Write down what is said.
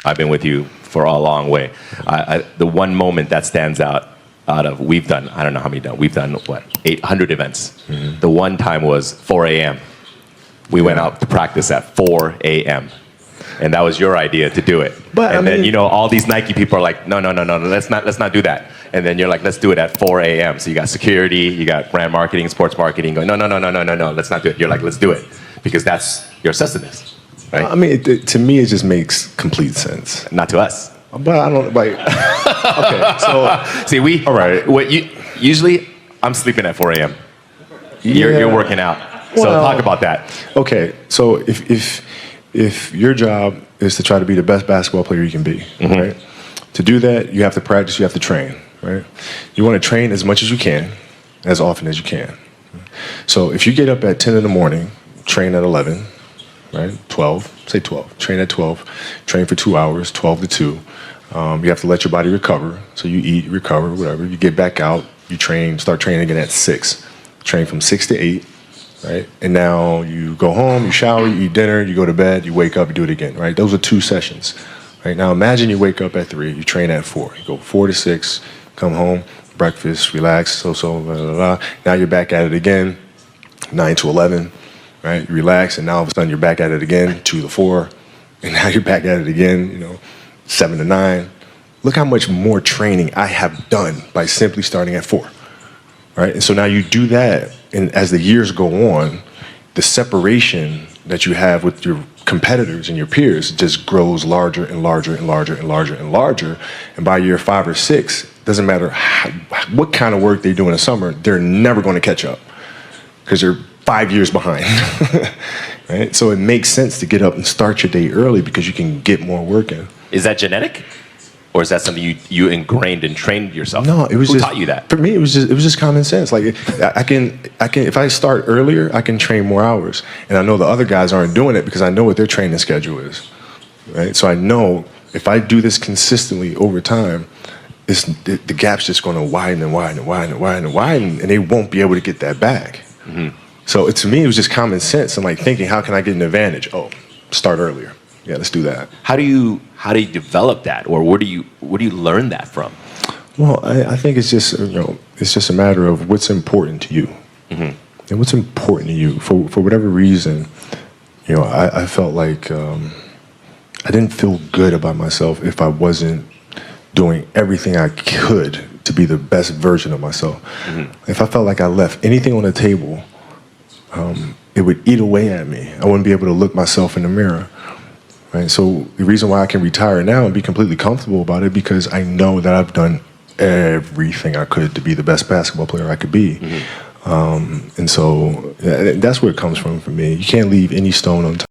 I've been with you for a long way. The one moment that stands out of, we've done, I don't know how many done, we've done what, 800 events. The one time was 4 a.m. We went out to practice at 4 a.m. And that was your idea to do it. But, and I then, mean, all these Nike people are like, no, let's not do that. And then you're like, let's do it at 4 a.m. So you got security, you got brand marketing, sports marketing going, no, let's not do it. You're like, let's do it. Because that's your sustenance, right? I mean, to me, it just makes complete sense. Not to us. But I don't, like, okay, so. See, all right. Usually, I'm sleeping at 4 a.m. You're working out. So talk about that. Okay, so if your job is to try to be the best basketball player you can be, right? To do that, you have to practice, you have to train, right? You want to train as much as you can, as often as you can. So if you get up at 10 in the morning, train at 11, right? 12, say 12, train at 12, train for 2 hours, 12 to 2. You have to let your body recover. So you eat, recover, whatever. You get back out, you train, start training again at 6. Train from 6 to 8, right? And now you go home, you shower, you eat dinner, you go to bed, you wake up, you do it again, right? Those are 2 sessions, right? Now imagine you wake up at 3, you train at 4. You go 4 to 6, come home, breakfast, relax, blah, blah, blah. Now you're back at it again, 9 to 11, right? You relax, and now all of a sudden you're back at it again, 2 to 4, and now you're back at it again, 7 to 9. Look how much more training I have done by simply starting at 4, right? And so now you do that, and as the years go on, the separation that you have with your competitors and your peers just grows larger and larger and larger and larger and larger. And by year 5 or 6, doesn't matter what kind of work they do in the summer, they're never going to catch up because they're 5 years behind, right? So it makes sense to get up and start your day early because you can get more work in. Is that genetic? Or is that something you ingrained and trained yourself? No, it was Who just, taught you that? For me, it was just common sense. Like I can if I start earlier, I can train more hours, and I know the other guys aren't doing it because I know what their training schedule is, right? So I know if I do this consistently over time, the gap's just going to widen and widen and widen and widen and widen, and they won't be able to get that back. So to me, it was just common sense and like thinking, how can I get an advantage? Oh, start earlier. Yeah, let's do that. How do you develop that, or where do you learn that from? Well, I think it's just it's just a matter of what's important to you, and what's important to you for whatever reason. I felt like I didn't feel good about myself if I wasn't doing everything I could to be the best version of myself. If I felt like I left anything on the table, it would eat away at me. I wouldn't be able to look myself in the mirror. Right, so the reason why I can retire now and be completely comfortable about it because I know that I've done everything I could to be the best basketball player I could be. And so that's where it comes from for me. You can't leave any stone unturned.